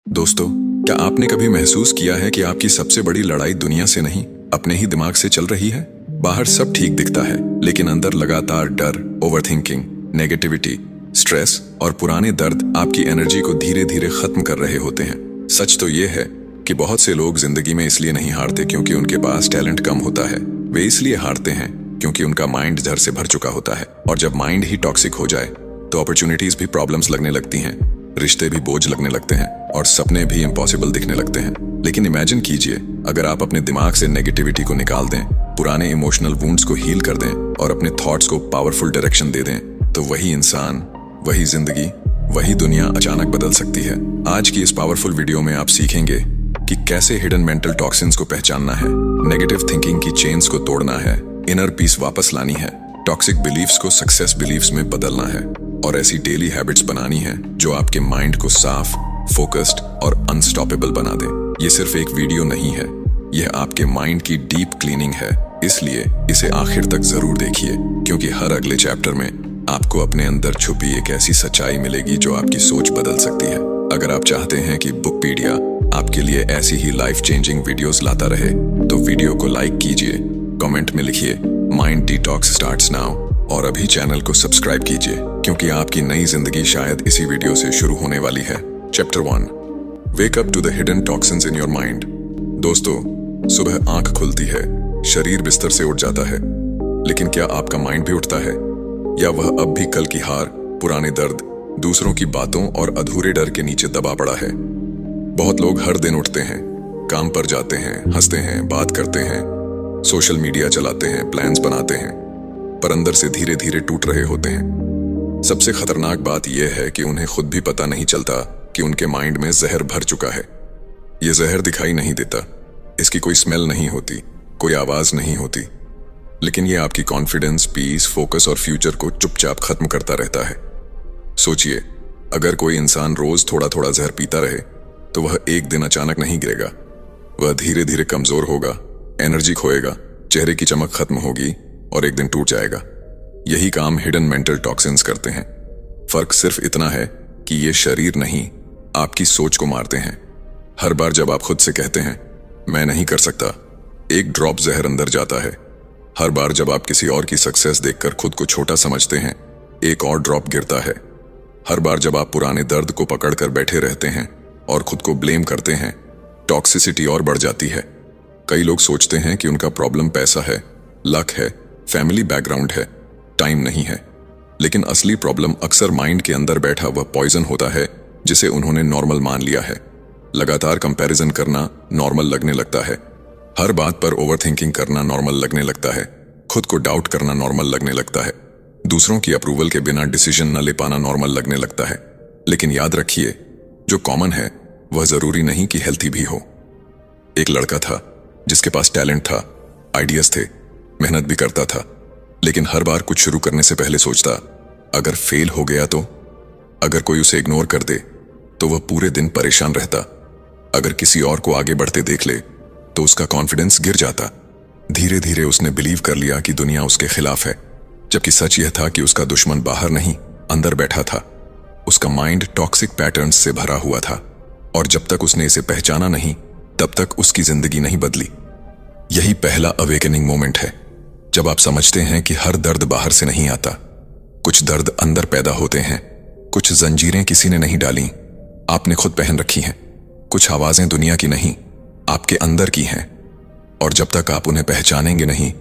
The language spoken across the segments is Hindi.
दोस्तों, क्या आपने कभी महसूस किया है कि आपकी सबसे बड़ी लड़ाई दुनिया से नहीं, अपने ही दिमाग से चल रही है? बाहर सब ठीक दिखता है, लेकिन अंदर लगातार डर, ओवरथिंकिंग, नेगेटिविटी, स्ट्रेस और पुराने दर्द आपकी एनर्जी को धीरे धीरे खत्म कर रहे होते हैं। सच तो ये है कि बहुत से लोग जिंदगी में इसलिए नहीं हारते क्योंकि उनके पास टैलेंट कम होता है। वे इसलिए हारते हैं क्योंकि उनका माइंड डर से भर चुका होता है। और जब माइंड ही टॉक्सिक हो जाए तो अपॉर्चुनिटीज भी प्रॉब्लम्स लगने लगती हैं, रिश्ते भी बोझ लगने लगते हैं और सपने भी इम्पॉसिबल दिखने लगते हैं। लेकिन इमेजिन कीजिए, अगर आप अपने दिमाग से नेगेटिविटी को निकाल दें, पुराने इमोशनल वुंड्स को हील कर दें और अपने थॉट्स को पावरफुल डायरेक्शन दे दें, तो वही इंसान, वही जिंदगी, वही दुनिया अचानक बदल सकती है। आज की इस पावरफुल वीडियो में आप सीखेंगे कि कैसे हिडन मेंटल टॉक्सिन्स को पहचानना है, नेगेटिव थिंकिंग की चेन्स को तोड़ना है, इनर पीस वापस लानी है, टॉक्सिक बिलीफ्स को सक्सेस बिलीफ्स में बदलना है और ऐसी डेली हैबिट्स बनानी है जो आपके माइंड को साफ, फोकस्ड और अनस्टॉपेबल बना दे। ये सिर्फ एक वीडियो नहीं है, यह आपके माइंड की डीप क्लीनिंग है। इसलिए इसे आखिर तक जरूर देखिए, क्योंकि हर अगले चैप्टर में आपको अपने अंदर छुपी एक ऐसी सच्चाई मिलेगी जो आपकी सोच बदल सकती है। अगर आप चाहते हैं कि बुकपीडिया आपके लिए ऐसी ही लाइफ चेंजिंग वीडियोस लाता रहे, तो वीडियो को लाइक कीजिए, कमेंट में लिखिए माइंड डिटॉक्स स्टार्ट्स नाउ और अभी चैनल को सब्सक्राइब कीजिए, क्योंकि आपकी नई जिंदगी शायद इसी वीडियो से शुरू होने वाली है। Chapter 1, wake up to the hidden toxins in your mind. दोस्तों, सुबह आंख खुलती है, शरीर बिस्तर से उठ जाता है, लेकिन क्या आपका माइंड भी उठता है, या वह अब भी कल की हार, पुराने दर्द, दूसरों की बातों और अधूरे डर के नीचे दबा पड़ा है? बहुत लोग हर दिन उठते हैं, काम पर जाते हैं, हंसते हैं, बात करते हैं, सोशल मीडिया चलाते हैं, प्लान्स बनाते हैं, पर अंदर से धीरे धीरे टूट रहे होते हैं। सबसे खतरनाक बात यह है कि उन्हें खुद भी पता नहीं चलता कि उनके माइंड में जहर भर चुका है। यह जहर दिखाई नहीं देता, इसकी कोई स्मेल नहीं होती, कोई आवाज नहीं होती, लेकिन यह आपकी कॉन्फिडेंस, पीस, फोकस और फ्यूचर को चुपचाप खत्म करता रहता है। सोचिए, अगर कोई इंसान रोज थोड़ा थोड़ा जहर पीता रहे तो वह एक दिन अचानक नहीं गिरेगा। वह धीरे धीरे कमजोर होगा, एनर्जी खोएगा, चेहरे की चमक खत्म होगी और एक दिन टूट जाएगा। यही काम हिडन मेंटल टॉक्सिन्स करते हैं। फर्क सिर्फ इतना है कि ये शरीर नहीं, आपकी सोच को मारते हैं। हर बार जब आप खुद से कहते हैं मैं नहीं कर सकता, एक ड्रॉप जहर अंदर जाता है। हर बार जब आप किसी और की सक्सेस देखकर खुद को छोटा समझते हैं, एक और ड्रॉप गिरता है। हर बार जब आप पुराने दर्द को पकड़कर बैठे रहते हैं और खुद को ब्लेम करते हैं, टॉक्सिसिटी और बढ़ जाती है। कई लोग सोचते हैं कि उनका प्रॉब्लम पैसा है, लक है, फैमिली बैकग्राउंड है, टाइम नहीं है, लेकिन असली प्रॉब्लम अक्सर माइंड के अंदर बैठा वह पॉइजन होता है जिसे उन्होंने नॉर्मल मान लिया है। लगातार कंपैरिजन करना नॉर्मल लगने लगता है, हर बात पर ओवरथिंकिंग करना नॉर्मल लगने लगता है, खुद को डाउट करना नॉर्मल लगने लगता है, दूसरों की अप्रूवल के बिना डिसीजन न ले पाना नॉर्मल लगने लगता है। लेकिन याद रखिए, जो कॉमन है वह जरूरी नहीं कि हेल्थी भी हो। एक लड़का था जिसके पास टैलेंट था, आइडियाज थे, मेहनत भी करता था, लेकिन हर बार कुछ शुरू करने से पहले सोचता अगर फेल हो गया तो, अगर कोई उसे इग्नोर कर दे तो वह पूरे दिन परेशान रहता, अगर किसी और को आगे बढ़ते देख ले तो उसका कॉन्फिडेंस गिर जाता। धीरे धीरे उसने बिलीव कर लिया कि दुनिया उसके खिलाफ है, जबकि सच यह था कि उसका दुश्मन बाहर नहीं, अंदर बैठा था। उसका माइंड टॉक्सिक पैटर्न्स से भरा हुआ था और जब तक उसने इसे पहचाना नहीं, तब तक उसकी जिंदगी नहीं बदली। यही पहला अवेकनिंग मोमेंट है, जब आप समझते हैं कि हर दर्द बाहर से नहीं आता, कुछ दर्द अंदर पैदा होते हैं, कुछ जंजीरें किसी ने नहीं डाली, आपने खुद पहन रखी हैं, कुछ आवाजें दुनिया की नहीं, आपके अंदर की हैं, और जब तक आप उन्हें पहचानेंगे नहीं,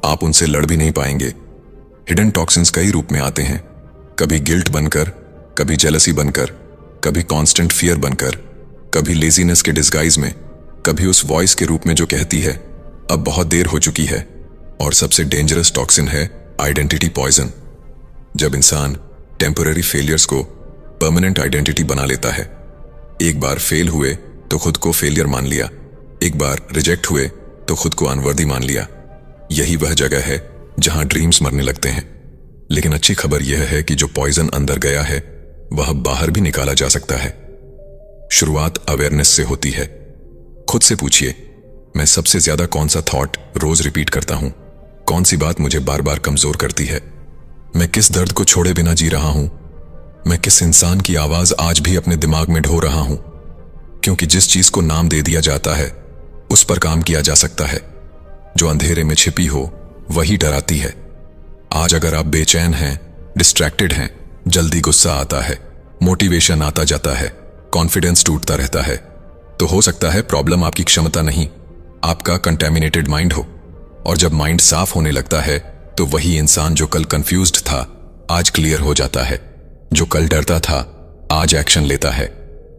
आप उनसे लड़ भी नहीं पाएंगे। हिडन टॉक्सिन्स कई रूप में आते हैं, कभी गिल्ट बनकर, कभी जेलसी बनकर, कभी कांस्टेंट फियर बनकर, कभी लेजीनेस के डिस्गाइज में, कभी उस वॉइस के रूप में जो कहती है अब बहुत देर हो चुकी है। और सबसे डेंजरस टॉक्सिन है आइडेंटिटी पॉइजन। जब इंसान टेम्पररी फेलियर्स को परमानेंट आइडेंटिटी बना लेता है, एक बार फेल हुए तो खुद को फेलियर मान लिया, एक बार रिजेक्ट हुए तो खुद को अनवर्दी मान लिया। यही वह जगह है जहां ड्रीम्स मरने लगते हैं। लेकिन अच्छी खबर यह है कि जो पॉइजन अंदर गया है वह बाहर भी निकाला जा सकता है। शुरुआत अवेयरनेस से होती है। खुद से पूछिए, मैं सबसे ज्यादा कौन सा थॉट रोज रिपीट करता हूं? कौन सी बात मुझे बार बार कमजोर करती है? मैं किस दर्द को छोड़े बिना जी रहा हूं? मैं किस इंसान की आवाज आज भी अपने दिमाग में ढो रहा हूं? क्योंकि जिस चीज को नाम दे दिया जाता है उस पर काम किया जा सकता है। जो अंधेरे में छिपी हो वही डराती है। आज अगर आप बेचैन हैं, डिस्ट्रैक्टेड हैं, जल्दी गुस्सा आता है, मोटिवेशन आता जाता है, कॉन्फिडेंस टूटता रहता है, तो हो सकता है प्रॉब्लम आपकी क्षमता नहीं, आपका कंटेमिनेटेड माइंड हो। और जब माइंड साफ होने लगता है तो वही इंसान जो कल कंफ्यूज्ड था आज क्लियर हो जाता है। जो कल डरता था आज एक्शन लेता है।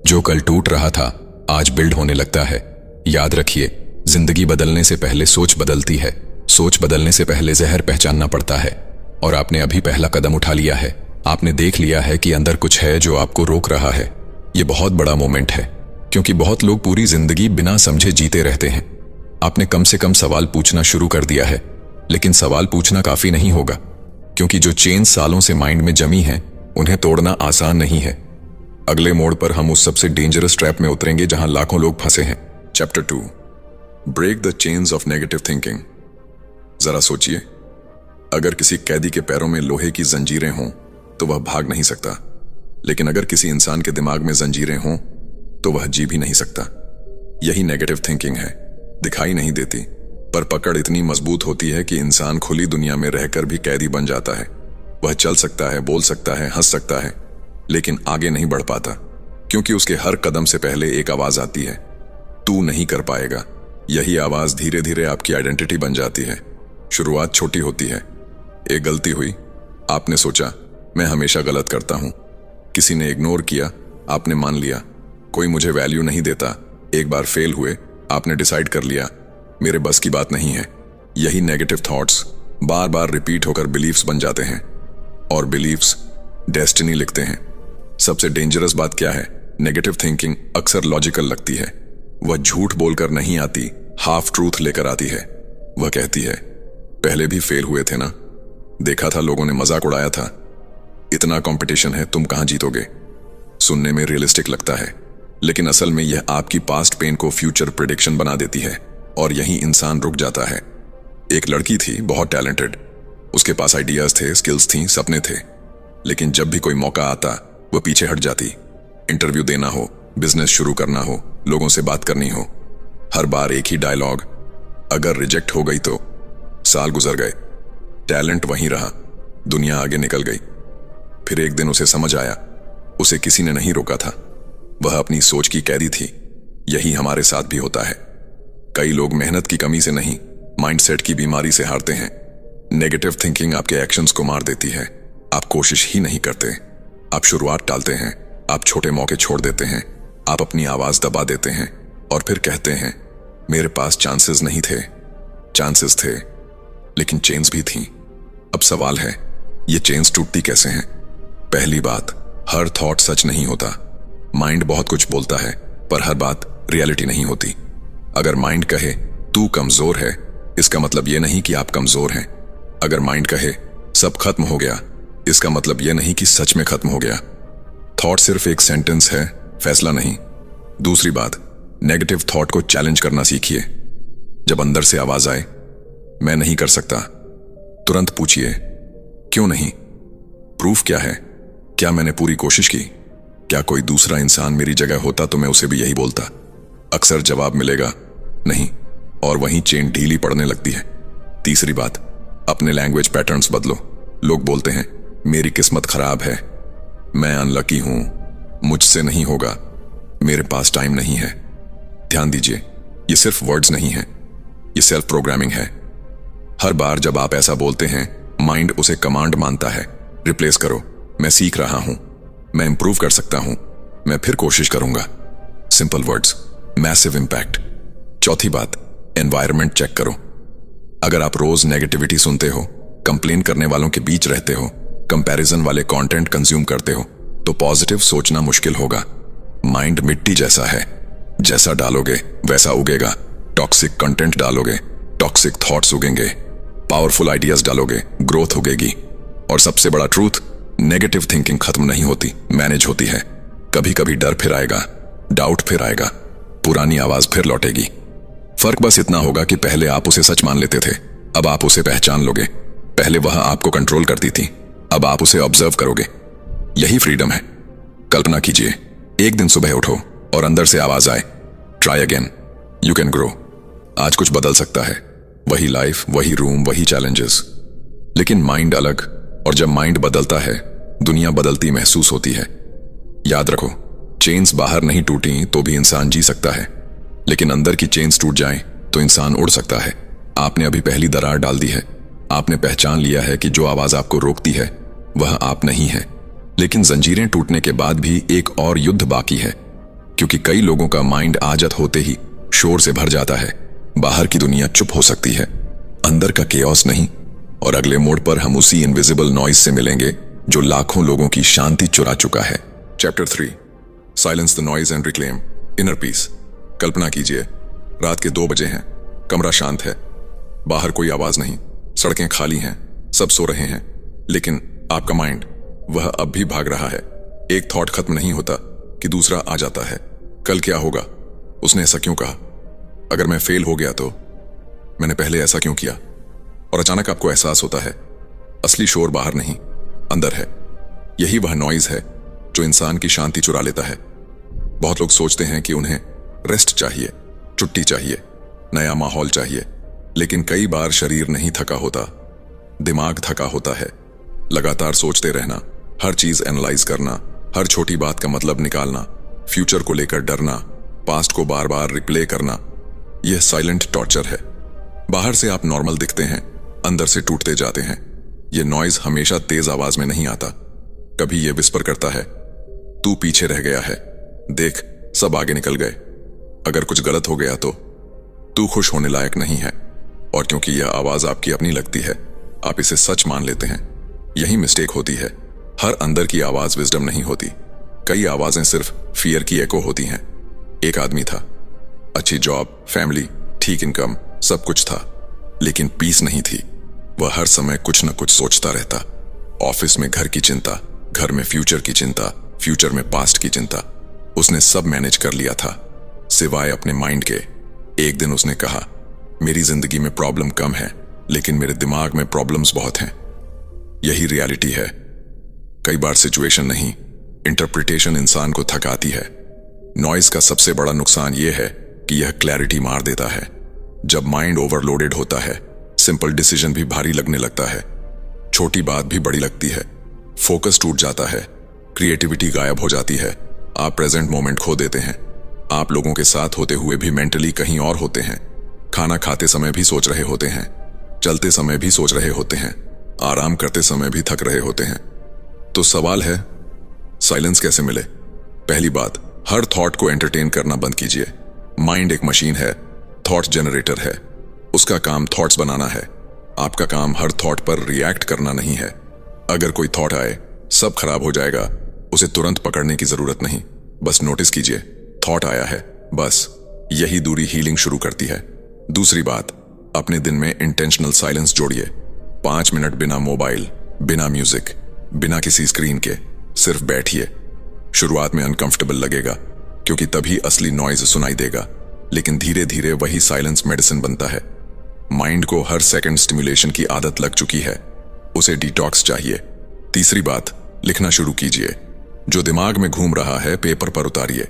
जो कल टूट रहा था आज बिल्ड होने लगता है। याद रखिए, जिंदगी बदलने से पहले सोच बदलती है। सोच बदलने से पहले जहर पहचानना पड़ता है। और आपने अभी पहला कदम उठा लिया है। आपने देख लिया है कि अंदर कुछ है जो आपको रोक रहा है। ये बहुत बड़ा मोमेंट है, क्योंकि बहुत लोग पूरी जिंदगी बिना समझे जीते रहते हैं। आपने कम से कम सवाल पूछना शुरू कर दिया है, लेकिन सवाल पूछना काफी नहीं होगा, क्योंकि जो चेन सालों से माइंड में जमी है उन्हें तोड़ना आसान नहीं है। अगले मोड़ पर हम उस सबसे डेंजरस ट्रैप में उतरेंगे जहां लाखों लोग फंसे हैं। Chapter 2, break the chains of negative thinking. जरा सोचिए, अगर किसी कैदी के पैरों में लोहे की जंजीरें हों तो वह भाग नहीं सकता, लेकिन अगर किसी इंसान के दिमाग में जंजीरें हों तो वह जी भी नहीं सकता। यही नेगेटिव थिंकिंग है। दिखाई नहीं देती, पर पकड़ इतनी मजबूत होती है कि इंसान खुली दुनिया में रहकर भी कैदी बन जाता है। वह चल सकता है, बोल सकता है, हंस सकता है, लेकिन आगे नहीं बढ़ पाता, क्योंकि उसके हर कदम से पहले एक आवाज आती है, तू नहीं कर पाएगा। यही आवाज धीरे धीरे आपकी आइडेंटिटी बन जाती है। शुरुआत छोटी होती है। एक गलती हुई, आपने सोचा मैं हमेशा गलत करता हूं। किसी ने इग्नोर किया, आपने मान लिया कोई मुझे वैल्यू नहीं देता। एक बार फेल हुए, आपने डिसाइड कर लिया मेरे बस की बात नहीं है। यही नेगेटिव थॉट्स बार बार रिपीट होकर बिलीफ्स बन जाते हैं, और बिलीफ्स डेस्टिनी लिखते हैं। सबसे डेंजरस बात क्या है? नेगेटिव थिंकिंग अक्सर लॉजिकल लगती है। वह झूठ बोलकर नहीं आती, हाफ ट्रूथ लेकर आती है। वह कहती है पहले भी फेल हुए थे ना, देखा था लोगों ने मजाक उड़ाया था, इतना कंपटीशन है, तुम कहां जीतोगे। सुनने में रियलिस्टिक लगता है, लेकिन असल में यह आपकी पास्ट पेन को फ्यूचर प्रेडिक्शन बना देती है, और यहीं इंसान रुक जाता है। एक लड़की थी बहुत टैलेंटेड, उसके पास आइडियाज थे, स्किल्स थी, सपने थे, लेकिन जब भी कोई मौका आता वह पीछे हट जाती। इंटरव्यू देना हो, बिजनेस शुरू करना हो, लोगों से बात करनी हो, हर बार एक ही डायलॉग, अगर रिजेक्ट हो गई तो। साल गुजर गए, टैलेंट वहीं रहा, दुनिया आगे निकल गई। फिर एक दिन उसे समझ आया उसे किसी ने नहीं रोका था, वह अपनी सोच की कैदी थी। यही हमारे साथ भी होता है। कई लोग मेहनत की कमी से नहीं, माइंडसेट की बीमारी से हारते हैं। नेगेटिव थिंकिंग आपके एक्शंस को मार देती है। आप कोशिश ही नहीं करते, आप शुरुआत टालते हैं, आप छोटे मौके छोड़ देते हैं, आप अपनी आवाज दबा देते हैं, और फिर कहते हैं मेरे पास चांसेस नहीं थे। चांसेस थे, लेकिन चेन्स भी थीं। अब सवाल है, ये चेन्स टूटती कैसे हैं? पहली बात, हर थॉट सच नहीं होता। माइंड बहुत कुछ बोलता है, पर हर बात रियलिटी नहीं होती। अगर माइंड कहे तू कमजोर है, इसका मतलब यह नहीं कि आप कमजोर हैं। अगर माइंड कहे सब खत्म हो गया, इसका मतलब यह नहीं कि सच में खत्म हो गया। थॉट सिर्फ एक सेंटेंस है, फैसला नहीं। दूसरी बात, नेगेटिव थॉट को चैलेंज करना सीखिए। जब अंदर से आवाज आए मैं नहीं कर सकता, तुरंत पूछिए क्यों नहीं? प्रूफ क्या है? क्या मैंने पूरी कोशिश की? क्या कोई दूसरा इंसान मेरी जगह होता तो मैं उसे भी यही बोलता? अक्सर जवाब मिलेगा नहीं, और वहीं चेन ढीली पड़ने लगती है। तीसरी बात, अपने लैंग्वेज पैटर्न्स बदलो। लोग बोलते हैं मेरी किस्मत खराब है, मैं अनलकी हूं, मुझसे नहीं होगा, मेरे पास टाइम नहीं है। ध्यान दीजिए, ये सिर्फ वर्ड्स नहीं है, ये सेल्फ प्रोग्रामिंग है। हर बार जब आप ऐसा बोलते हैं, माइंड उसे कमांड मानता है, रिप्लेस करो, मैं सीख रहा हूं, मैं इंप्रूव कर सकता हूं, मैं फिर कोशिश करूंगा। Simple words, massive impact. चौथी बात, एनवायरनमेंट चेक करो। अगर आप रोज नेगेटिविटी सुनते हो, कंप्लेन करने वालों के बीच रहते हो, कंपैरिजन वाले कंटेंट कंज्यूम करते हो, तो पॉजिटिव सोचना मुश्किल होगा। माइंड मिट्टी जैसा है, जैसा डालोगे वैसा उगेगा। टॉक्सिक कंटेंट डालोगे, टॉक्सिक थॉट्स उगेंगे। पावरफुल आइडियाज डालोगे, ग्रोथ उगेगी। और सबसे बड़ा ट्रूथ, नेगेटिव थिंकिंग खत्म नहीं होती, मैनेज होती है। कभी कभी डर फिर आएगा, डाउट फिर आएगा, पुरानी आवाज फिर लौटेगी। फर्क बस इतना होगा कि पहले आप उसे सच मान लेते थे, अब आप उसे पहचान लोगे। पहले वह आपको कंट्रोल करती थी, अब आप उसे ऑब्जर्व करोगे। यही फ्रीडम है। कल्पना कीजिए, एक दिन सुबह उठो, और अंदर से आवाज आए, try again, you can grow. आज कुछ बदल सकता है, वही लाइफ, वही रूम, वही चैलेंजेस, लेकिन माइंड अलग। और जब माइंड बदलता है, दुनिया बदलती महसूस होती है। याद रखो, चेन्स बाहर नहीं टूटी तो भी इंसान जी सकता है, लेकिन अंदर की चेन्स टूट जाएं तो इंसान उड़ सकता है। आपने अभी पहली दरार डाल दी है। आपने पहचान लिया है कि जो आवाज आपको रोकती है वह आप नहीं है। लेकिन जंजीरें टूटने के बाद भी एक और युद्ध बाकी है, क्योंकि कई लोगों का माइंड आजत होते ही शोर से भर जाता है। बाहर की दुनिया चुप हो सकती है, अंदर का केओस नहीं। और अगले मोड़ पर हम उसी इनविजिबल नॉइज से मिलेंगे जो लाखों लोगों की शांति चुरा चुका है। Chapter 3, silence the noise and reclaim inner peace. कल्पना कीजिए, रात के 2 बजे हैं, कमरा शांत है, बाहर कोई आवाज नहीं, सड़कें खाली हैं, सब सो रहे हैं, लेकिन आपका माइंड वह अब भी भाग रहा है। एक थॉट खत्म नहीं होता कि दूसरा आ जाता है। कल क्या होगा? उसने ऐसा क्यों कहा? अगर मैं फेल हो गया तो? मैंने पहले ऐसा क्यों किया? और अचानक आपको एहसास होता है, असली शोर बाहर नहीं, अंदर है। यही वह नॉइज है जो इंसान की शांति चुरा लेता है। बहुत लोग सोचते हैं कि उन्हें रेस्ट चाहिए, छुट्टी चाहिए, नया माहौल चाहिए, लेकिन कई बार शरीर नहीं थका होता, दिमाग थका होता है। लगातार सोचते रहना, हर चीज एनालाइज करना, हर छोटी बात का मतलब निकालना, फ्यूचर को लेकर डरना, पास्ट को बार बार रिप्ले करना, यह साइलेंट टॉर्चर है। बाहर से आप नॉर्मल दिखते हैं, अंदर से टूटते जाते हैं। यह नॉइज हमेशा तेज आवाज में नहीं आता। कभी यह विस्पर करता है, तू पीछे रह गया है, देख सब आगे निकल गए। अगर कुछ गलत हो गया तो तू खुश होने लायक नहीं है। और क्योंकि यह आवाज आपकी अपनी लगती है, आप इसे सच मान लेते हैं। यही मिस्टेक होती है। हर अंदर की आवाज विजडम नहीं होती। कई आवाजें सिर्फ फियर की एको होती हैं। एक आदमी था, अच्छी जॉब, फैमिली, ठीक इनकम, सब कुछ था, लेकिन पीस नहीं थी। वह हर समय कुछ न कुछ सोचता रहता। ऑफिस में घर की चिंता, घर में फ्यूचर की चिंता, फ्यूचर में पास्ट की चिंता। उसने सब मैनेज कर लिया था सिवाय अपने माइंड के। एक दिन उसने कहा, मेरी जिंदगी में प्रॉब्लम कम है, लेकिन मेरे दिमाग में प्रॉब्लम्स बहुत हैं। यही रियलिटी है। कई बार सिचुएशन नहीं, इंटरप्रिटेशन इंसान को थकाती है। नॉइज का सबसे बड़ा नुकसान यह है कि यह क्लैरिटी मार देता है। जब माइंड ओवरलोडेड होता है, सिंपल डिसीजन भी भारी लगने लगता है, छोटी बात भी बड़ी लगती है, फोकस टूट जाता है, क्रिएटिविटी गायब हो जाती है, आप प्रेजेंट मोमेंट खो देते हैं। आप लोगों के साथ होते हुए भी मेंटली कहीं और होते हैं। खाना खाते समय भी सोच रहे होते हैं, चलते समय भी सोच रहे होते हैं, आराम करते समय भी थक रहे होते हैं। तो सवाल है, साइलेंस कैसे मिले? पहली बात, हर थॉट को एंटरटेन करना बंद कीजिए। माइंड एक मशीन है, थॉट जनरेटर है। उसका काम थॉट्स बनाना है। आपका काम हर थॉट पर रिएक्ट करना नहीं है। अगर कोई थॉट आए, सब खराब हो जाएगा, उसे तुरंत पकड़ने की जरूरत नहीं, बस नोटिस कीजिए, थॉट आया है, बस। यही दूरी हीलिंग शुरू करती है। दूसरी बात, अपने दिन में इंटेंशनल साइलेंस जोड़िए। 5 मिनट बिना मोबाइल, बिना म्यूजिक, बिना किसी स्क्रीन के सिर्फ बैठिए। शुरुआत में अनकंफर्टेबल लगेगा, क्योंकि तभी असली नॉइज सुनाई देगा, लेकिन धीरे धीरे वही साइलेंस मेडिसिन बनता है। माइंड को हर सेकंड स्टिमुलेशन की आदत लग चुकी है, उसे डिटॉक्स चाहिए। तीसरी बात, लिखना शुरू कीजिए। जो दिमाग में घूम रहा है, पेपर पर उतारिए।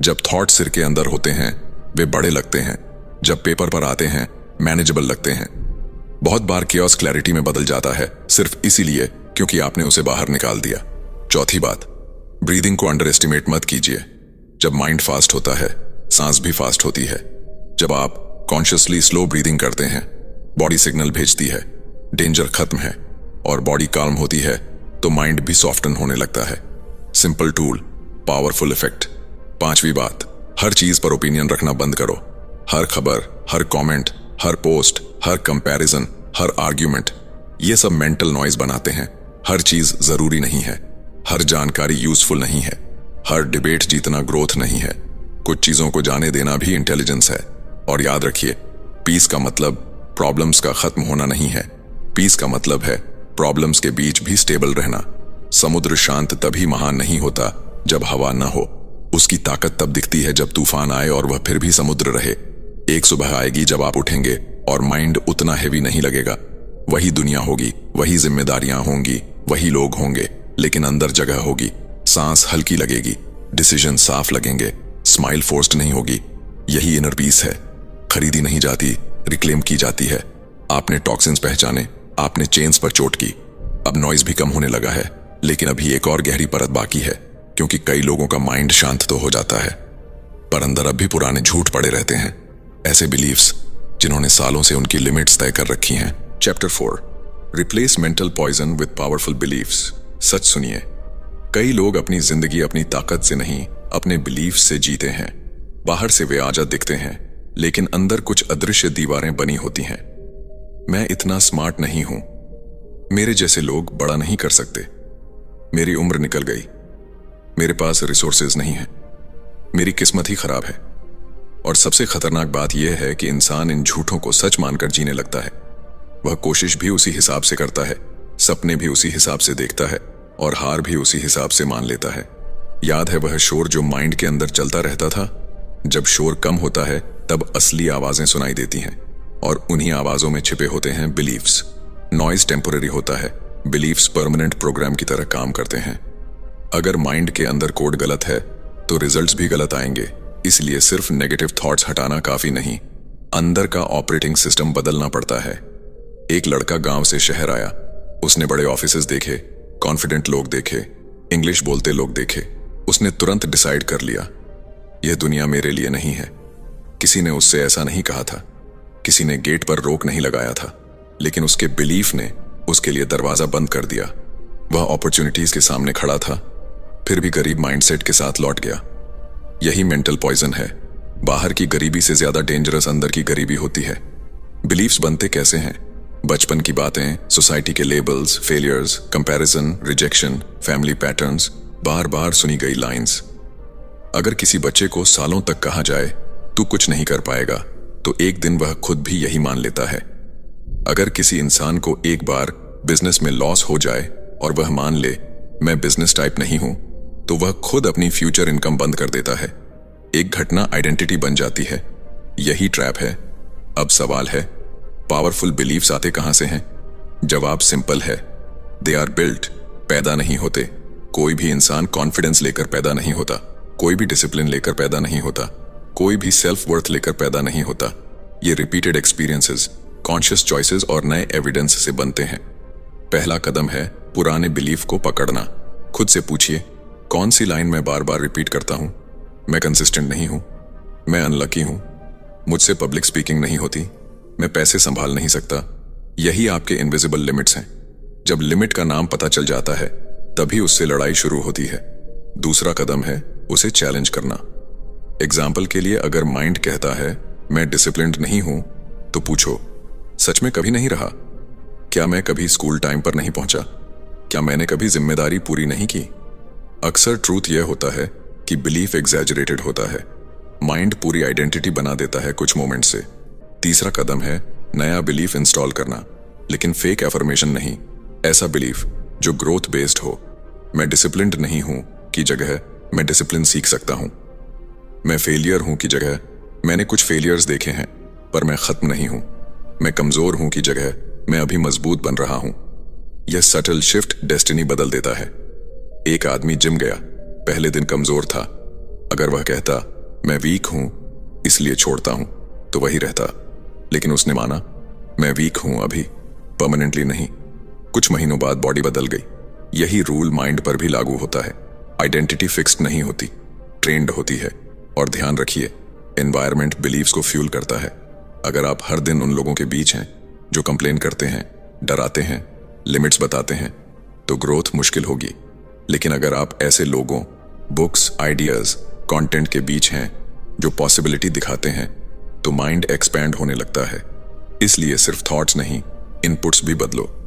जब थॉट सिर के अंदर होते हैं, वे बड़े लगते हैं, जब पेपर पर आते हैं, मैनेजेबल लगते हैं। बहुत बार केओस क्लैरिटी में बदल जाता है, सिर्फ इसीलिए क्योंकि आपने उसे बाहर निकाल दिया। चौथी बात, ब्रीदिंग को अंडर एस्टिमेट मत कीजिए। जब माइंड फास्ट होता है, सांस भी फास्ट होती है। जब आप कॉन्शियसली स्लो ब्रीदिंग करते हैं, बॉडी सिग्नल भेजती है, डेंजर खत्म है, और बॉडी काल्म होती है, तो माइंड भी सॉफ्टन होने लगता है। Simple tool, powerful effect. पांचवी बात, हर चीज पर ओपिनियन रखना बंद करो। हर खबर, हर कमेंट, हर पोस्ट, हर कंपैरिजन, हर आर्ग्यूमेंट, ये सब मेंटल नॉइज बनाते हैं। हर चीज जरूरी नहीं है, हर जानकारी यूजफुल नहीं है, हर डिबेट जीतना ग्रोथ नहीं है। कुछ चीजों को जाने देना भी इंटेलिजेंस है। और याद रखिए, पीस का मतलब प्रॉब्लम्स का खत्म होना नहीं है। पीस का मतलब है प्रॉब्लम्स के बीच भी स्टेबल रहना। समुद्र शांत तभी महान नहीं होता जब हवा न हो। उसकी ताकत तब दिखती है जब तूफान आए और वह फिर भी समुद्र रहे। एक सुबह आएगी जब आप उठेंगे और माइंड उतना हेवी नहीं लगेगा। वही दुनिया होगी, वही जिम्मेदारियां होंगी, वही लोग होंगे, लेकिन अंदर जगह होगी। सांस हल्की लगेगी, डिसीजन साफ लगेंगे, स्माइल फोर्स्ड नहीं होगी। यही इनर पीस है। खरीदी नहीं जाती, रिक्लेम की जाती है। आपने टॉक्सिन्स पहचाने, आपने चेन्स पर चोट की। अब नॉइज भी कम होने लगा है, लेकिन अभी एक और गहरी परत बाकी है, क्योंकि कई लोगों का माइंड शांत तो हो जाता है, पर अंदर अब भी पुराने झूठ पड़े रहते हैं। ऐसे बिलीव्स जिन्होंने सालों से उनकी लिमिट्स तय कर रखी हैं। Chapter 4, replace mental poison with powerful beliefs. सच सुनिए, कई लोग अपनी जिंदगी अपनी ताकत से नहीं, अपने बिलीव्स से जीते हैं। बाहर से वे आजाद दिखते हैं, लेकिन अंदर कुछ अदृश्य दीवारें बनी होती हैं। मैं इतना स्मार्ट नहीं हूं, मेरे जैसे लोग बड़ा नहीं कर सकते, मेरी उम्र निकल गई, मेरे पास रिसोर्सेज नहीं है, मेरी किस्मत ही खराब है। और सबसे खतरनाक बात यह है कि इंसान इन झूठों को सच मानकर जीने लगता है। वह कोशिश भी उसी हिसाब से करता है, सपने भी उसी हिसाब से देखता है, और हार भी उसी हिसाब से मान लेता है। याद है वह शोर जो माइंड के अंदर चलता रहता था? जब शोर कम होता है तब असली आवाजें सुनाई देती हैं, और उन्हीं आवाजों में छिपे होते हैं बिलीव्स। नॉइज टेम्पोररी होता है, बिलीव्स परमानेंट प्रोग्राम की तरह काम करते हैं। अगर माइंड के अंदर कोड गलत है तो रिजल्ट्स भी गलत आएंगे। इसलिए सिर्फ नेगेटिव थॉट्स हटाना काफी नहीं, अंदर का ऑपरेटिंग सिस्टम बदलना पड़ता है। एक लड़का गांव से शहर आया। उसने बड़े ऑफिसेज देखे, कॉन्फिडेंट लोग देखे, इंग्लिश बोलते लोग देखे। उसने तुरंत डिसाइड कर लिया, यह दुनिया मेरे लिए नहीं है। किसी ने उससे ऐसा नहीं कहा था, किसी ने गेट पर रोक नहीं लगाया था, लेकिन उसके बिलीफ ने उसके लिए दरवाजा बंद कर दिया। वह अपॉर्चुनिटीज के सामने खड़ा था, फिर भी गरीब माइंडसेट के साथ लौट गया। यही मेंटल पॉइजन है। बाहर की गरीबी से ज्यादा डेंजरस अंदर की गरीबी होती है। बिलीफ्स बनते कैसे हैं? बचपन की बातें, सोसाइटी के labels, failures, comparison, rejection, family patterns, बार बार सुनी गई लाइंस। अगर किसी बच्चे को सालों तक कहा जाए तू कुछ नहीं कर पाएगा, तो एक दिन वह खुद भी यही मान लेता है। अगर किसी इंसान को एक बार बिजनेस में लॉस हो जाए और वह मान ले मैं बिजनेस टाइप नहीं हूं, तो वह खुद अपनी फ्यूचर इनकम बंद कर देता है। एक घटना आइडेंटिटी बन जाती है। यही ट्रैप है। अब सवाल है, पावरफुल बिलीफ्स आते कहां से हैं? जवाब सिंपल है, दे आर बिल्ट, पैदा नहीं होते। कोई भी इंसान कॉन्फिडेंस लेकर पैदा नहीं होता, कोई भी डिसिप्लिन लेकर पैदा नहीं होता, कोई भी सेल्फ वर्थ लेकर पैदा नहीं होता। ये रिपीटेड एक्सपीरियंसेस, कॉन्शियस चॉइसेस और नए एविडेंस से बनते हैं। पहला कदम है पुराने बिलीफ को पकड़ना। खुद से पूछिए, कौन सी लाइन मैं बार बार रिपीट करता हूं? मैं कंसिस्टेंट नहीं हूं, मैं अनलकी हूं, मुझसे पब्लिक स्पीकिंग नहीं होती, मैं पैसे संभाल नहीं सकता। यही आपके इनविजिबल लिमिट्स हैं। जब लिमिट का नाम पता चल जाता है तभी उससे लड़ाई शुरू होती है। दूसरा कदम है उसे चैलेंज करना। एग्जाम्पल के लिए, अगर माइंड कहता है मैं डिसिप्लिन्ड नहीं हूं, तो पूछो, सच में कभी नहीं रहा? क्या मैं कभी स्कूल टाइम पर नहीं पहुंचा? क्या मैंने कभी जिम्मेदारी पूरी नहीं की? अक्सर ट्रूथ यह होता है कि बिलीफ एग्जैजरेटेड होता है। माइंड पूरी आइडेंटिटी बना देता है कुछ मोमेंट से। तीसरा कदम है नया बिलीफ इंस्टॉल करना, लेकिन फेक एफर्मेशन नहीं। ऐसा बिलीफ जो ग्रोथ बेस्ड हो। मैं डिसिप्लिन्ड नहीं हूं की जगह मैं डिसिप्लिन सीख सकता हूं। मैं फेलियर हूं की जगह मैंने कुछ फेलियर्स देखे हैं पर मैं खत्म नहीं हूं। मैं कमजोर हूं की जगह मैं अभी मजबूत बन रहा हूं। यह सटल शिफ्ट डेस्टिनी बदल देता है। एक आदमी जिम गया, पहले दिन कमजोर था। अगर वह कहता मैं वीक हूं इसलिए छोड़ता हूं, तो वही रहता। लेकिन उसने माना मैं वीक हूं अभी, परमानेंटली नहीं। कुछ महीनों बाद बॉडी बदल गई। यही रूल माइंड पर भी लागू होता है। आइडेंटिटी फिक्स्ड नहीं होती, ट्रेंड होती है। और ध्यान रखिए, एनवायरनमेंट बिलीव्स को फ्यूल करता है। अगर आप हर दिन उन लोगों के बीच हैं जो कंप्लेन करते हैं, डराते हैं, लिमिट्स बताते हैं, तो ग्रोथ मुश्किल होगी। लेकिन अगर आप ऐसे लोगों, बुक्स, आइडियाज, कंटेंट के बीच हैं जो पॉसिबिलिटी दिखाते हैं, तो माइंड एक्सपैंड होने लगता है। इसलिए सिर्फ थॉट्स नहीं, इनपुट्स भी बदलो।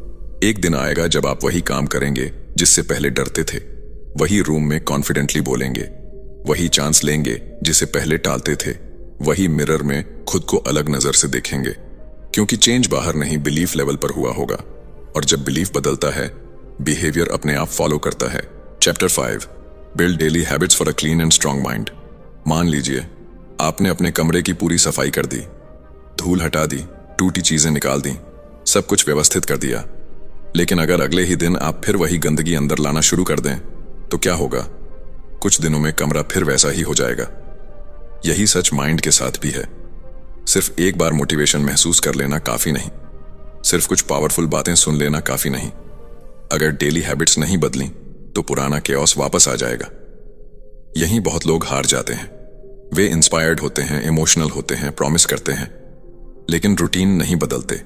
एक दिन आएगा जब आप वही काम करेंगे जिससे पहले डरते थे, वही रूम में कॉन्फिडेंटली बोलेंगे, वही चांस लेंगे जिसे पहले टालते थे, वही मिरर में खुद को अलग नजर से देखेंगे। क्योंकि चेंज बाहर नहीं, बिलीफ लेवल पर हुआ होगा। और जब बिलीफ बदलता है, बिहेवियर अपने आप फॉलो करता है। Chapter 5, build daily habits for a clean and strong mind. मान लीजिए आपने अपने कमरे की पूरी सफाई कर दी, धूल हटा दी, टूटी चीजें निकाल दी, सब कुछ व्यवस्थित कर दिया। लेकिन अगर अगले ही दिन आप फिर वही गंदगी अंदर लाना शुरू कर दें, तो क्या होगा? कुछ दिनों में कमरा फिर वैसा ही हो जाएगा। यही सच माइंड के साथ भी है। सिर्फ एक बार मोटिवेशन महसूस कर लेना काफी नहीं, सिर्फ कुछ पावरफुल बातें सुन लेना काफी नहीं। अगर डेली हैबिट्स नहीं बदली तो पुराना केओस वापस आ जाएगा। यहीं बहुत लोग हार जाते हैं। वे इंस्पायर्ड होते हैं, इमोशनल होते हैं, प्रॉमिस करते हैं, लेकिन रूटीन नहीं बदलते।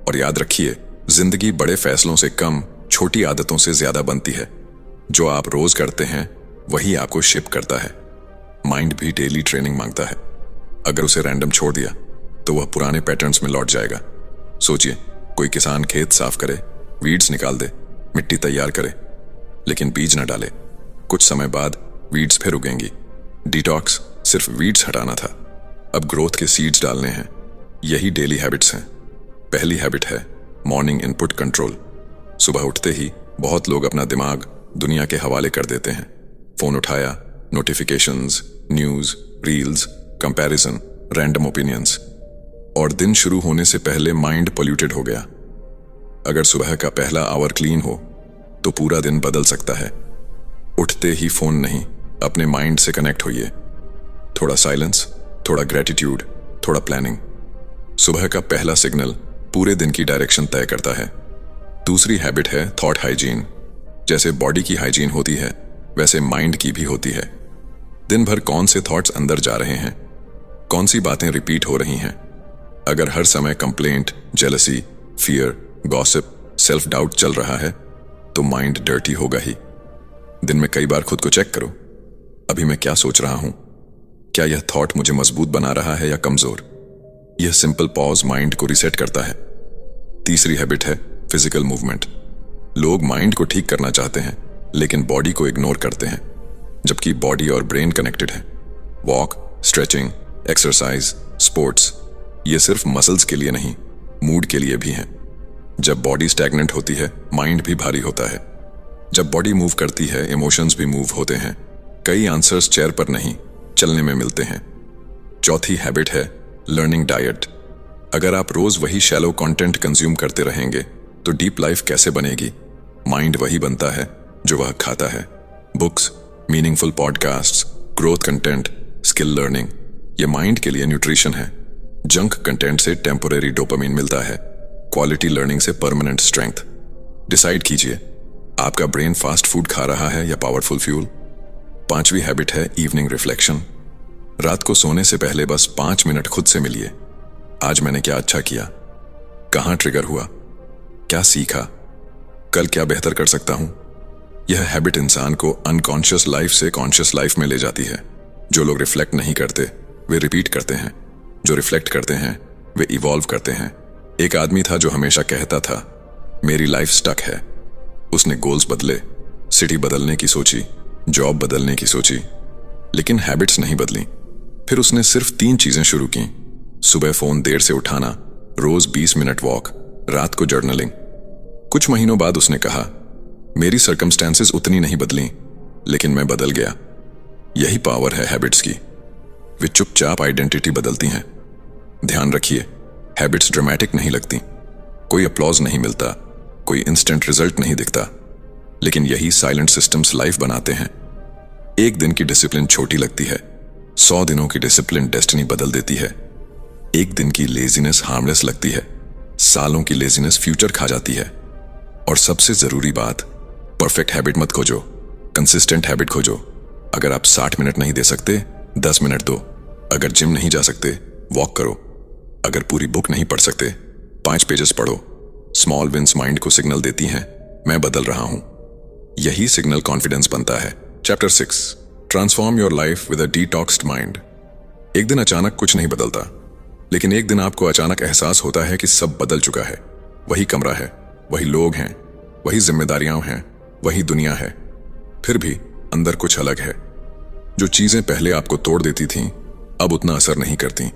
और याद रखिए, जिंदगी बड़े फैसलों से कम छोटी आदतों से ज्यादा बनती है। जो आप रोज करते हैं वही आपको शेप करता है। माइंड भी डेली ट्रेनिंग मांगता है। अगर उसे रैंडम छोड़ दिया तो वह पुराने पैटर्न्स में लौट जाएगा। सोचिए, कोई किसान खेत साफ करे, वीड्स निकाल दे, मिट्टी तैयार करे, लेकिन बीज न डाले। कुछ समय बाद वीड्स फिर उगेंगी। डिटॉक्स सिर्फ वीड्स हटाना था, अब ग्रोथ के सीड्स डालने हैं। यही डेली हैबिट्स हैं। पहली हैबिट है मॉर्निंग इनपुट कंट्रोल। सुबह उठते ही बहुत लोग अपना दिमाग दुनिया के हवाले कर देते हैं। फोन उठाया, notifications, news, reels, comparison, random opinions, और दिन शुरू होने से पहले माइंड पोल्यूटेड हो गया। अगर सुबह का पहला आवर क्लीन हो तो पूरा दिन बदल सकता है। उठते ही फोन नहीं, अपने माइंड से कनेक्ट होइए। थोड़ा साइलेंस, थोड़ा ग्रेटिट्यूड, थोड़ा प्लानिंग। सुबह का पहला सिग्नल पूरे दिन की डायरेक्शन तय करता है। दूसरी हैबिट है थॉट हाइजीन। जैसे बॉडी की हाइजीन होती है, वैसे माइंड की भी होती है। दिन भर कौन से थॉट्स अंदर जा रहे हैं, कौन सी बातें रिपीट हो रही हैं। अगर हर समय complaint, jealousy, fear, gossip, self doubt चल रहा है तो माइंड डर्टी होगा ही। दिन में कई बार खुद को चेक करो, अभी मैं क्या सोच रहा हूं? क्या यह थॉट मुझे मजबूत बना रहा है या कमजोर? यह सिंपल पॉज माइंड को रिसेट करता है। तीसरी हैबिट है फिजिकल मूवमेंट। लोग माइंड को ठीक करना चाहते हैं लेकिन बॉडी को इग्नोर करते हैं, जबकि बॉडी और ब्रेन कनेक्टेड है। वॉक, स्ट्रेचिंग, एक्सरसाइज, स्पोर्ट्स, ये सिर्फ मसल्स के लिए नहीं, मूड के लिए भी हैं। जब बॉडी स्टैग्नेंट होती है, माइंड भी भारी होता है। जब बॉडी मूव करती है, इमोशंस भी मूव होते हैं। कई आंसर्स चेयर पर नहीं, चलने में मिलते हैं। चौथी हैबिट है लर्निंग डाइट। अगर आप रोज वही शैलो कंटेंट कंज्यूम करते रहेंगे तो डीप लाइफ कैसे बनेगी? माइंड वही बनता है जो वह खाता है। Books, meaningful podcasts, growth content, skill learning, ये माइंड के लिए न्यूट्रिशन है। जंक कंटेंट से टेम्पोरेरी डोपामिन मिलता है, क्वालिटी लर्निंग से परमानेंट स्ट्रेंथ। डिसाइड कीजिए, आपका ब्रेन फास्ट फूड खा रहा है या पावरफुल फ्यूल? पांचवी हैबिट है इवनिंग रिफ्लेक्शन। रात को सोने से पहले बस 5 मिनट खुद से मिलिए। आज मैंने क्या अच्छा किया, कहां ट्रिगर हुआ, क्या सीखा, कल क्या बेहतर कर सकता हूं? यह हैबिट इंसान को अनकॉन्शियस लाइफ से कॉन्शियस लाइफ में ले जाती है। जो लोग रिफ्लेक्ट नहीं करते वे रिपीट करते हैं, जो रिफ्लेक्ट करते हैं वे इवॉल्व करते हैं। एक आदमी था जो हमेशा कहता था, मेरी लाइफ स्टक है। उसने गोल्स बदले, सिटी बदलने की सोची, जॉब बदलने की सोची, लेकिन हैबिट्स नहीं बदली। फिर उसने सिर्फ 3 चीजें शुरू की। सुबह फोन देर से उठाना, रोज 20 मिनट वॉक, रात को जर्नलिंग। कुछ महीनों बाद उसने कहा, मेरी सर्कमस्टेंसेस उतनी नहीं बदली, लेकिन मैं बदल गया। यही पावर है हैबिट्स की। वे चुपचाप आइडेंटिटी बदलती हैं। ध्यान रखिए, हैबिट्स ड्रामेटिक नहीं लगती, कोई अपलॉज नहीं मिलता, कोई इंस्टेंट रिजल्ट नहीं दिखता, लेकिन यही साइलेंट सिस्टम्स लाइफ बनाते हैं। एक दिन की डिसिप्लिन छोटी लगती है, 100 दिनों की डिसिप्लिन डेस्टिनी बदल देती है। एक दिन की लेजीनेस हार्मलेस लगती है, सालों की लेजीनेस फ्यूचर खा जाती है। और सबसे जरूरी बात, परफेक्ट हैबिट मत खोजो, कंसिस्टेंट हैबिट खोजो। अगर आप 60 मिनट नहीं दे सकते, 10 मिनट दो। अगर जिम नहीं जा सकते, वॉक करो। अगर पूरी बुक नहीं पढ़ सकते, 5 पेजेस पढ़ो। स्मॉल विंस माइंड को सिग्नल देती हैं, मैं बदल रहा हूं। यही सिग्नल कॉन्फिडेंस बनता है। Chapter 6, transform your life with a detoxed mind. एक दिन अचानक कुछ नहीं बदलता, लेकिन एक दिन आपको अचानक एहसास होता है कि सब बदल चुका है। वही कमरा है, वही लोग हैं, वही जिम्मेदारियां हैं, वही दुनिया है, फिर भी अंदर कुछ अलग है। जो चीजें पहले आपको तोड़ देती थीं, अब उतना असर नहीं करती।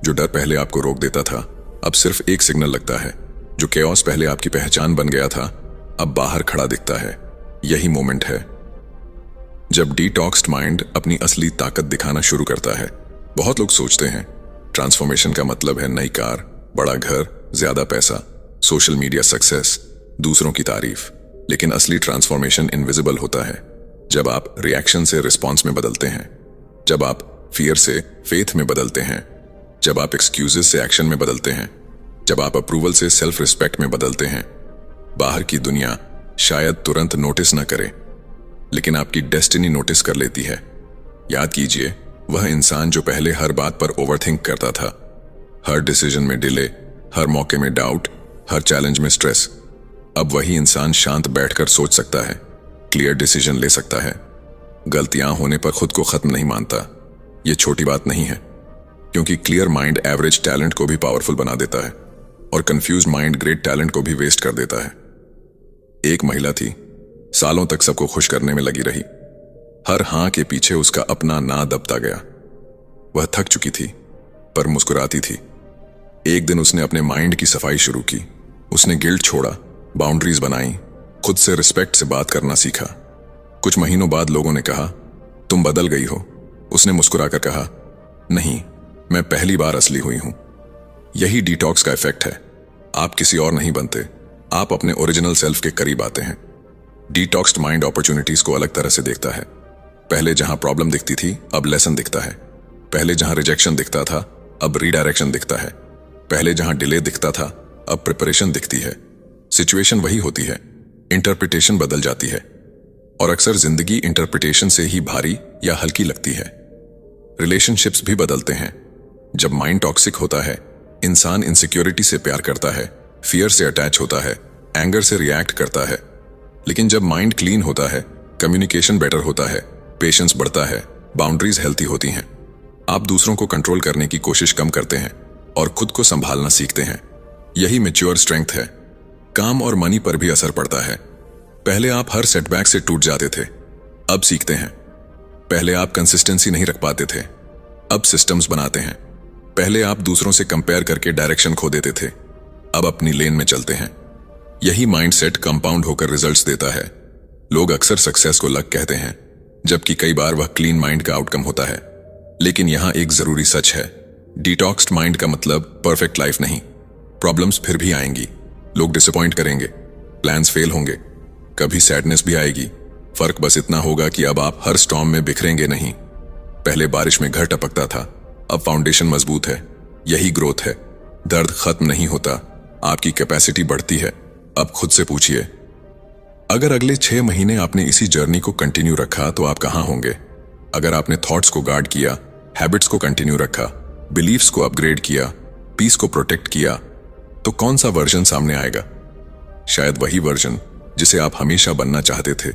जो डर पहले आपको रोक देता था, अब सिर्फ एक सिग्नल लगता है। जो केओस पहले आपकी पहचान बन गया था, अब बाहर खड़ा दिखता है। यही मोमेंट है जब डिटॉक्स्ड माइंड अपनी असली ताकत दिखाना शुरू करता है। बहुत लोग सोचते हैं ट्रांसफॉर्मेशन का मतलब है नई कार, बड़ा घर, ज्यादा पैसा, सोशल मीडिया सक्सेस, दूसरों की तारीफ। लेकिन असली ट्रांसफॉर्मेशन इनविजिबल होता है। जब आप रिएक्शन से रिस्पॉन्स में बदलते हैं, जब आप फियर से फेथ में बदलते हैं, जब आप एक्सक्यूजेस से एक्शन में बदलते हैं, जब आप अप्रूवल से सेल्फ रिस्पेक्ट में बदलते हैं। बाहर की दुनिया शायद तुरंत नोटिस न करे, लेकिन आपकी डेस्टिनी नोटिस कर लेती है। याद कीजिए, वह इंसान जो पहले हर बात पर ओवरथिंक करता था, हर डिसीजन में डिले, हर मौके में डाउट, हर चैलेंज में स्ट्रेस, अब वही इंसान शांत बैठकर सोच सकता है, क्लियर डिसीजन ले सकता है, गलतियां होने पर खुद को खत्म नहीं मानता। यह छोटी बात नहीं है, क्योंकि क्लियर माइंड एवरेज टैलेंट को भी पावरफुल बना देता है और कंफ्यूज माइंड ग्रेट टैलेंट को भी वेस्ट कर देता है। एक महिला थी, सालों तक सबको खुश करने में लगी रही। हर हां के पीछे उसका अपना ना दबता गया। वह थक चुकी थी, पर मुस्कुराती थी। एक दिन उसने अपने माइंड की सफाई शुरू की। उसने गिल्ट छोड़ा, बाउंड्रीज बनाई, खुद से रिस्पेक्ट से बात करना सीखा। कुछ महीनों बाद लोगों ने कहा, तुम बदल गई हो। उसने मुस्कुराकर कहा, नहीं, मैं पहली बार असली हुई हूं। यही डिटॉक्स का इफेक्ट है। आप किसी और नहीं बनते, आप अपने ओरिजिनल सेल्फ के करीब आते हैं। डिटॉक्स्ड माइंड अपॉर्चुनिटीज को अलग तरह से देखता है। पहले जहां प्रॉब्लम दिखती थी, अब लेसन दिखता है। पहले जहां रिजेक्शन दिखता था, अब रीडायरेक्शन दिखता है। पहले जहां डिले दिखता था, अब प्रिपरेशन दिखती है। सिचुएशन वही होती है, इंटरप्रिटेशन बदल जाती है, और अक्सर जिंदगी इंटरप्रिटेशन से ही भारी या हल्की लगती है। रिलेशनशिप्स भी बदलते हैं। जब माइंड टॉक्सिक होता है, इंसान इनसिक्योरिटी से प्यार करता है, फियर से अटैच होता है, एंगर से रिएक्ट करता है। लेकिन जब माइंड क्लीन होता है, कम्युनिकेशन बेटर होता है, पेशेंस बढ़ता है, बाउंड्रीज हेल्थी होती हैं। आप दूसरों को कंट्रोल करने की कोशिश कम करते हैं और खुद को संभालना सीखते हैं। यही मैच्योर स्ट्रेंथ है। काम और मनी पर भी असर पड़ता है। पहले आप हर सेटबैक से टूट जाते थे, अब सीखते हैं। पहले आप कंसिस्टेंसी नहीं रख पाते थे, अब सिस्टम्स बनाते हैं। पहले आप दूसरों से कंपेयर करके डायरेक्शन खो देते थे, अब अपनी लेन में चलते हैं। यही माइंडसेट कंपाउंड होकर रिजल्ट्स देता है। लोग अक्सर सक्सेस को लक कहते हैं, जबकि कई बार वह क्लीन माइंड का आउटकम होता है। लेकिन यहां एक जरूरी सच है, डिटॉक्स्ड माइंड का मतलब परफेक्ट लाइफ नहीं। प्रॉब्लम्स फिर भी आएंगी, लोग डिसअपॉइंट करेंगे, प्लान्स फेल होंगे, कभी सैडनेस भी आएगी। फर्क बस इतना होगा कि अब आप हर स्टॉर्म में बिखरेंगे नहीं। पहले बारिश में घर टपकता था, अब फाउंडेशन मजबूत है। यही ग्रोथ है। दर्द खत्म नहीं होता, आपकी कैपेसिटी बढ़ती है। अब खुद से पूछिए, अगर अगले 6 महीने आपने इसी जर्नी को कंटिन्यू रखा तो आप कहां होंगे? अगर आपने थॉट्स को गार्ड किया, हैबिट्स को कंटिन्यू रखा, बिलीफ्स को अपग्रेड किया, पीस को प्रोटेक्ट किया, तो कौन सा वर्जन सामने आएगा? शायद वही वर्जन जिसे आप हमेशा बनना चाहते थे,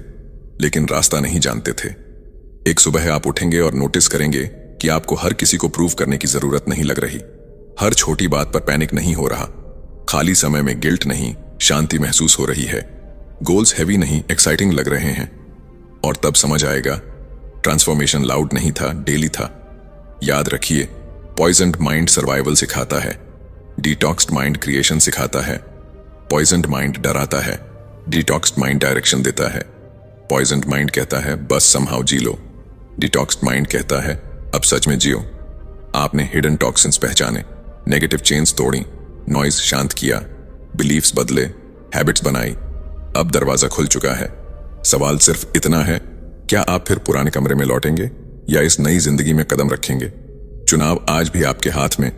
लेकिन रास्ता नहीं जानते थे। एक सुबह आप उठेंगे और नोटिस करेंगे कि आपको हर किसी को प्रूव करने की जरूरत नहीं लग रही। हर छोटी बात पर पैनिक नहीं हो रहा। खाली समय में गिल्ट नहीं, शांति महसूस हो रही है। गोल्स हैवी नहीं, एक्साइटिंग लग रहे हैं। और तब समझ आएगा, ट्रांसफॉर्मेशन लाउड नहीं था, डेली था। याद रखिए, पॉइजन्ड माइंड सर्वाइवल सिखाता है, डिटॉक्स्ड माइंड क्रिएशन सिखाता है। पॉइजन्ड माइंड डराता है, डिटॉक्स्ड माइंड डायरेक्शन देता है। पॉइजन्ड माइंड कहता है बस समहाउ जी लो, डिटॉक्स्ड माइंड कहता है अब सच में जियो। आपने हिडन टॉक्सिन्स पहचाने, नेगेटिव चेन्स तोड़ी, नॉइज शांत किया, बिलीफ्स बदले, हैबिट्स बनाई। अब दरवाजा खुल चुका है। सवाल सिर्फ इतना है, क्या आप फिर पुराने कमरे में लौटेंगे या इस नई जिंदगी में कदम रखेंगे? चुनाव आज भी आपके हाथ में।